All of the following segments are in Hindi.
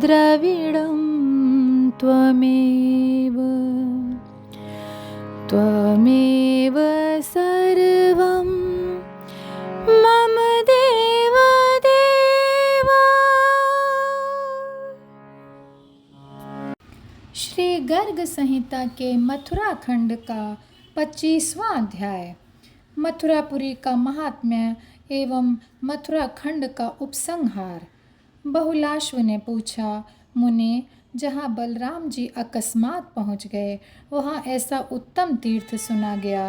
द्रविडं त्वमेव त्वमेव सर्वं मम देव देवा। श्री गर्ग संहिता के मथुरा खंड का 25वां अध्याय। मथुरापुरी का महात्म्य एवं मथुरा खंड का उपसंहार। बहुलाश्व ने पूछा, मुने, जहाँ बलराम जी अकस्मात पहुँच गए वहाँ ऐसा उत्तम तीर्थ सुना गया।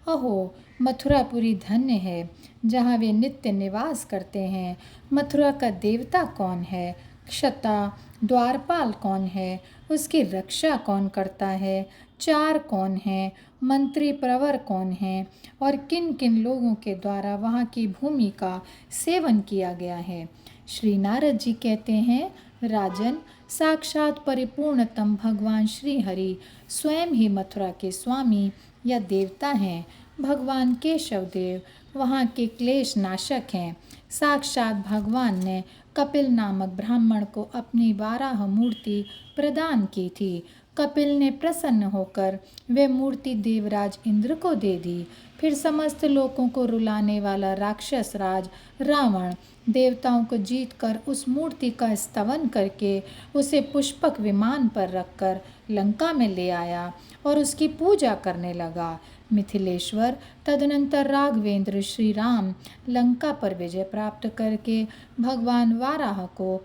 अहो, मथुरापुरी धन्य है जहाँ वे नित्य निवास करते हैं। मथुरा का देवता कौन है? क्षता द्वारपाल कौन है? उसकी रक्षा कौन करता है? चार कौन है? मंत्री प्रवर कौन है? और किन किन लोगों के द्वारा वहाँ की भूमि का सेवन किया गया है? श्री नारद जी कहते हैं, राजन, साक्षात परिपूर्णतम भगवान श्री हरि स्वयं ही मथुरा के स्वामी या देवता हैं। भगवान केशव देव वहाँ के क्लेश नाशक हैं। साक्षात भगवान ने कपिल नामक ब्राह्मण को अपनी वाराह मूर्ति प्रदान की थी। कपिल ने प्रसन्न होकर वे मूर्ति देवराज इंद्र को दे दी। फिर समस्त लोगों को रुलाने वाला राक्षस राज रावण देवताओं को जीतकर उस मूर्ति का स्तवन करके उसे पुष्पक विमान पर रखकर लंका में ले आया और उसकी पूजा करने लगा। मिथिलेश्वर तदनंतर राघवेंद्र श्री राम लंका पर विजय प्राप्त करके भगवान वाराह को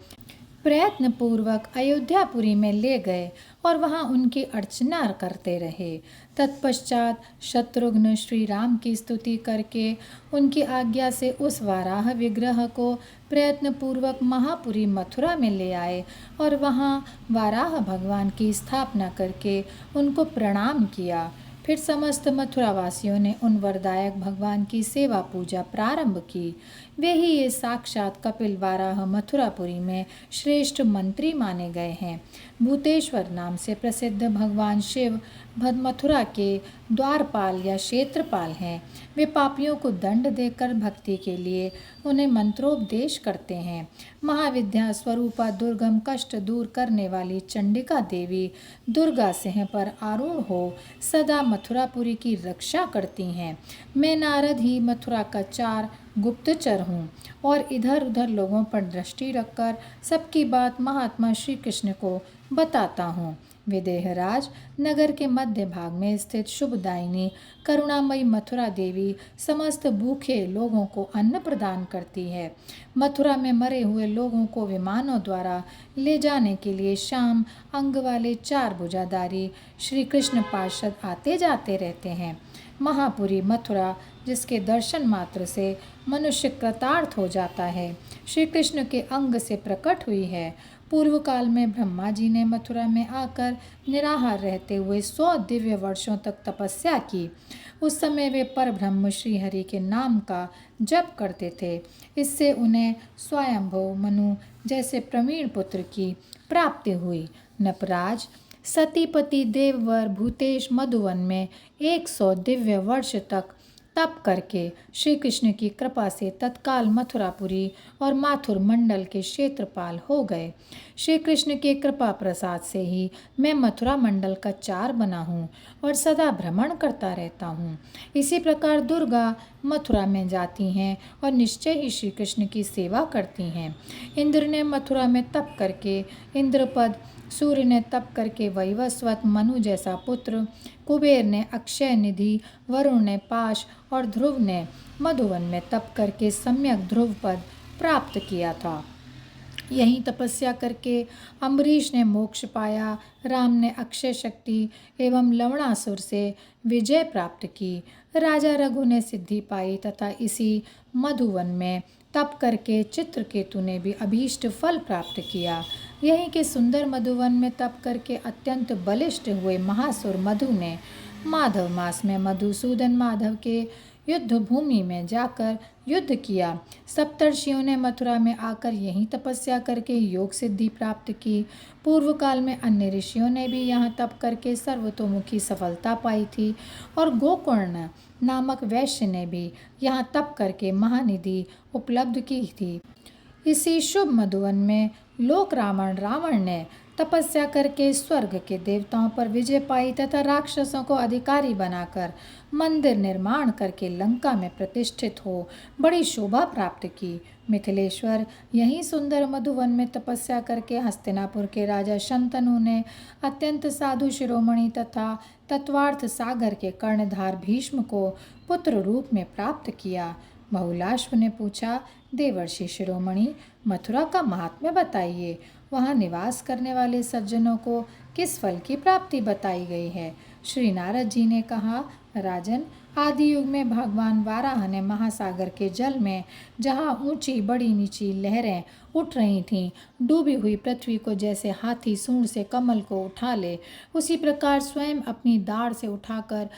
प्रयत्नपूर्वक अयोध्यापुरी में ले गए और वहां उनकी अर्चना करते रहे। तत्पश्चात शत्रुघ्न श्री राम की स्तुति करके उनकी आज्ञा से उस वाराह विग्रह को प्रयत्नपूर्वक महापुरी मथुरा में ले आए और वहां वाराह भगवान की स्थापना करके उनको प्रणाम किया। फिर समस्त मथुरावासियों ने उन वरदायक भगवान की सेवा पूजा प्रारंभ की। वे ही ये साक्षात कपिल वाराह मथुरापुरी में श्रेष्ठ मंत्री माने गए हैं। भूतेश्वर नाम से प्रसिद्ध भगवान शिव मथुरा के द्वारपाल या क्षेत्रपाल हैं। वे पापियों को दंड देकर भक्ति के लिए उन्हें मंत्रोपदेश करते हैं। महाविद्या स्वरूपा दुर्गम कष्ट दूर करने वाली चंडिका देवी दुर्गा सिंह पर आरूढ़ हो सदा मथुरापुरी की रक्षा करती हैं। मैं नारद ही मथुरा का चार गुप्तचर हूँ और इधर उधर लोगों पर दृष्टि रखकर सबकी बात महात्मा श्री कृष्ण को बताता हूँ। विदेहराज, नगर के मध्य भाग में स्थित शुभदायिनी करुणामयी मथुरा देवी समस्त भूखे लोगों को अन्न प्रदान करती है। मथुरा में मरे हुए लोगों को विमानों द्वारा ले जाने के लिए शाम अंग वाले चार भुजाधारी श्री कृष्ण पार्षद आते जाते रहते हैं। महापुरी मथुरा, जिसके दर्शन मात्र से मनुष्य कृतार्थ हो जाता है, श्री कृष्ण के अंग से प्रकट हुई है। पूर्व काल में ब्रह्मा जी ने मथुरा में आकर निराहार रहते हुए 100 दिव्य वर्षों तक तपस्या की। उस समय वे परब्रह्म श्री हरि के नाम का जप करते थे। इससे उन्हें स्वयंभू मनु जैसे प्रवीण पुत्र की प्राप्ति हुई। नपराज, सतीपति देववर भूतेश मधुवन में 100 दिव्य वर्ष तक तप करके श्री कृष्ण की कृपा से तत्काल मथुरापुरी और माथुर मंडल के क्षेत्रपाल हो गए। श्री कृष्ण के कृपा प्रसाद से ही मैं मथुरा मंडल का चार बना हूँ और सदा भ्रमण करता रहता हूँ। इसी प्रकार दुर्गा मथुरा में जाती हैं और निश्चय ही श्री कृष्ण की सेवा करती हैं। इंद्र ने मथुरा में तप करके इंद्रपद, सूर्य ने तप करके वैवस्वत मनु जैसा पुत्र, कुबेर ने अक्षय निधि, वरुण ने पाश और ध्रुव ने मधुवन में तप करके सम्यक ध्रुव पद प्राप्त किया था। यहीं तपस्या करके अम्बरीश ने मोक्ष पाया। राम ने अक्षय शक्ति एवं लवणासुर से विजय प्राप्त की। राजा रघु ने सिद्धि पाई तथा इसी मधुवन में तप करके चित्रकेतु ने भी अभीष्ट फल प्राप्त किया। यहीं के सुंदर मधुवन में तप करके अत्यंत बलिष्ठ हुए महासुर मधु ने माधव मास में मधुसूदन माधव के युद्ध भूमि में जाकर युद्ध किया। सप्तर्षियों ने मथुरा में आकर यहीं तपस्या करके योग सिद्धि प्राप्त की। पूर्व काल में अन्य ऋषियों ने भी यहाँ तप करके सर्वतोमुखी सफलता पाई थी और गोकर्ण नामक वैश्य ने भी यहाँ तप करके महानिधि उपलब्ध की थी। इसी शुभ मधुवन में लोक रावण ने तपस्या करके स्वर्ग के देवताओं पर विजय पाई तथा राक्षसों को अधिकारी बनाकर मंदिर निर्माण करके लंका में प्रतिष्ठित हो बड़ी शोभा प्राप्त की। मिथिलेश्वर, यही सुंदर मधुवन में तपस्या करके हस्तिनापुर के राजा शंतनु ने अत्यंत साधु शिरोमणि तथा तत्वार्थ सागर के कर्णधार भीष्म को पुत्र रूप में प्राप्त किया। बहुलाश्व ने पूछा, देवर्षि शिरोमणि, मथुरा का महात्म्य बताइए। वहाँ निवास करने वाले सज्जनों को किस फल की प्राप्ति बताई गई है? श्री नारद जी ने कहा, राजन, आदि युग में भगवान वाराह ने महासागर के जल में जहाँ ऊंची बड़ी नीची लहरें उठ रही थीं, डूबी हुई पृथ्वी को जैसे हाथी सूंड से कमल को उठा ले, उसी प्रकार स्वयं अपनी दाढ़ से उठाकर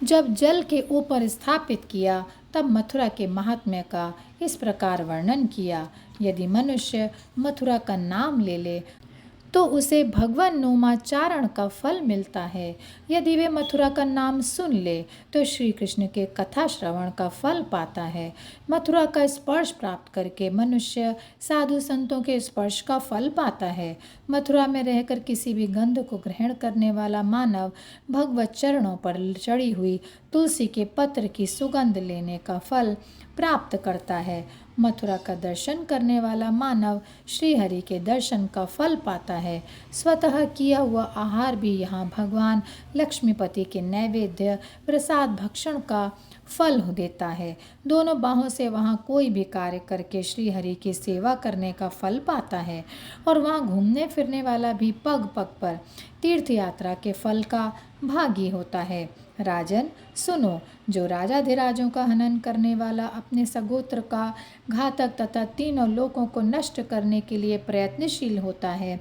जब जल के ऊपर स्थापित किया, तब मथुरा के महात्म्य का इस प्रकार वर्णन किया। यदि मनुष्य मथुरा का नाम ले ले तो उसे भगवान नोमाचारण का फल मिलता है। यदि वे मथुरा का नाम सुन ले तो श्री कृष्ण के कथा श्रवण का फल पाता है। मथुरा का स्पर्श प्राप्त करके मनुष्य साधु संतों के स्पर्श का फल पाता है। मथुरा में रहकर किसी भी गंध को ग्रहण करने वाला मानव भगवत चरणों पर चढ़ी हुई तुलसी के पत्र की सुगंध लेने का फल प्राप्त करता है। मथुरा का दर्शन करने वाला मानव श्रीहरि के दर्शन का फल पाता है। स्वतः किया हुआ आहार भी यहाँ भगवान लक्ष्मीपति के नैवेद्य प्रसाद भक्षण का फल देता है। दोनों बाहों से वहाँ कोई भी कार्य करके श्रीहरि की सेवा करने का फल पाता है और वहाँ घूमने फिरने वाला भी पग पग पर तीर्थ यात्रा के फल का भागी होता है। राजन, सुनो, जो राजाधिराजों का हनन करने वाला अपने सगोत्र का घातक तथा तीनों लोकों को नष्ट करने के लिए प्रयत्नशील होता है,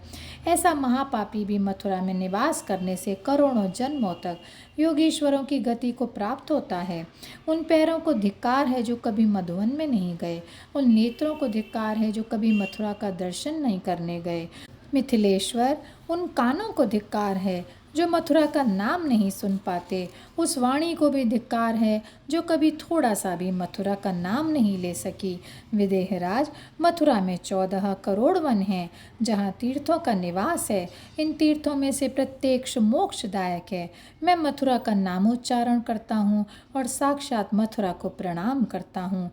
ऐसा महापापी भी मथुरा में निवास करने से करोड़ों जन्मों तक योगीश्वरों की गति को प्राप्त होता है। उन पैरों को धिक्कार है जो कभी मधुवन में नहीं गए, उन नेत्रों को धिक्कार है जो कभी मथुरा का दर्शन नहीं करने गए। मिथिलेश्वर, उन कानों को धिक्कार है जो मथुरा का नाम नहीं सुन पाते, उस वाणी को भी धिक्कार है जो कभी थोड़ा सा भी मथुरा का नाम नहीं ले सकी। विदेहराज, मथुरा में 14 करोड़ वन हैं जहाँ तीर्थों का निवास है। इन तीर्थों में से प्रत्येक मोक्षदायक है। मैं मथुरा का नामोच्चारण करता हूँ और साक्षात मथुरा को प्रणाम करता हूँ,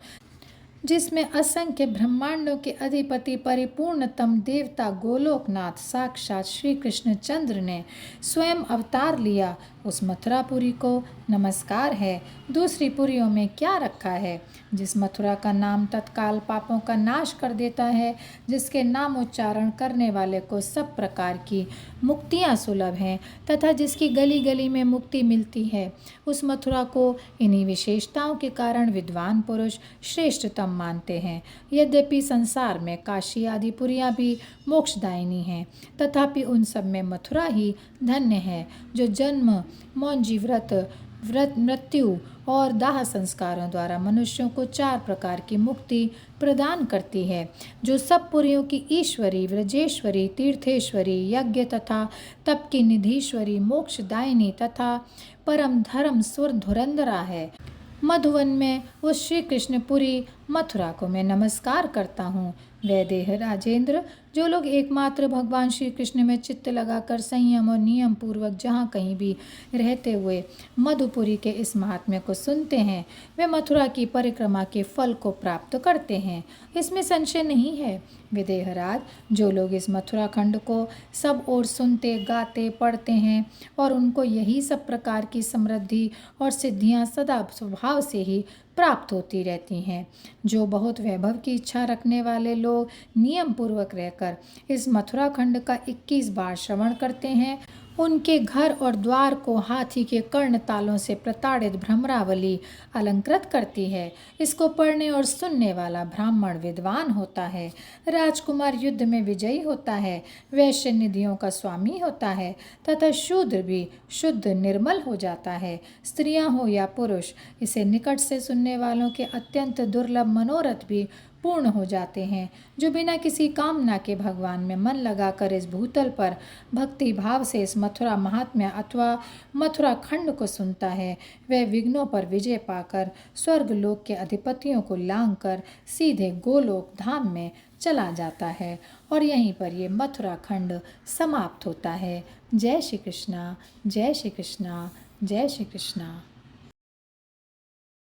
जिसमें असंख्य ब्रह्मांडों के अधिपति परिपूर्णतम देवता गोलोकनाथ साक्षात श्री कृष्णचंद्र ने स्वयं अवतार लिया, उस मथुरापुरी को नमस्कार है। दूसरी पुरियों में क्या रखा है? जिस मथुरा का नाम तत्काल पापों का नाश कर देता है, जिसके नाम उच्चारण करने वाले को सब प्रकार की मुक्तियाँ सुलभ हैं तथा जिसकी गली गली में मुक्ति मिलती है, उस मथुरा को इन्हीं विशेषताओं के कारण विद्वान पुरुष श्रेष्ठतम मानते हैं। यद्यपि संसार में काशी आदि पुरियाँ भी मोक्षदायिनी हैं, तथापि उन सब में मथुरा ही धन्य है, जो जन्म, मौंजी व्रत मृत्यु और दाह संस्कारों द्वारा मनुष्यों को 4 प्रकार की मुक्ति प्रदान करती है, जो सब पुरियों की ईश्वरी, व्रजेश्वरी, तीर्थेश्वरी, यज्ञ तथा तप की निधीश्वरी, मोक्षदायिनी तथा परम धर्म सुर धुरंधरा है। मधुवन में उस श्री कृष्णपुरी मथुरा को मैं नमस्कार करता हूँ। वैदेह राजेंद्र, जो लोग एकमात्र भगवान श्री कृष्ण में चित्त लगाकर संयम और नियम पूर्वक जहाँ कहीं भी रहते हुए मधुपुरी के इस महात्म्य को सुनते हैं, वे मथुरा की परिक्रमा के फल को प्राप्त करते हैं, इसमें संशय नहीं है। विदेहराज, जो लोग इस मथुरा खंड को सब ओर सुनते, गाते, पढ़ते हैं और उनको यही सब प्रकार की समृद्धि और सिद्धियां सदा स्वभाव से ही प्राप्त होती रहती हैं, जो बहुत वैभव की इच्छा रखने वाले लोग नियम पूर्वक रहकर इस मथुरा खंड का 21 बार श्रवण करते हैं, उनके घर और द्वार को हाथी के कर्ण तालों से प्रताड़ित भ्रमरावली अलंकृत करती है। इसको पढ़ने और सुनने वाला ब्राह्मण विद्वान होता है, राजकुमार युद्ध में विजयी होता है, वैश्य निधियों का स्वामी होता है तथा शूद्र भी शुद्ध निर्मल हो जाता है। स्त्रियां हो या पुरुष, इसे निकट से सुनने वालों के अत्यंत दुर्लभ मनोरथ भी पूर्ण हो जाते हैं। जो बिना किसी कामना के भगवान में मन लगाकर इस भूतल पर भक्ति भाव से इस मथुरा महात्म्य अथवा मथुरा खंड को सुनता है, वह विघ्नों पर विजय पाकर स्वर्ग लोक के अधिपतियों को लांघकर सीधे गोलोक धाम में चला जाता है और यहीं पर ये मथुरा खंड समाप्त होता है। जय श्री कृष्णा, जय श्री कृष्णा, जय श्री कृष्णा।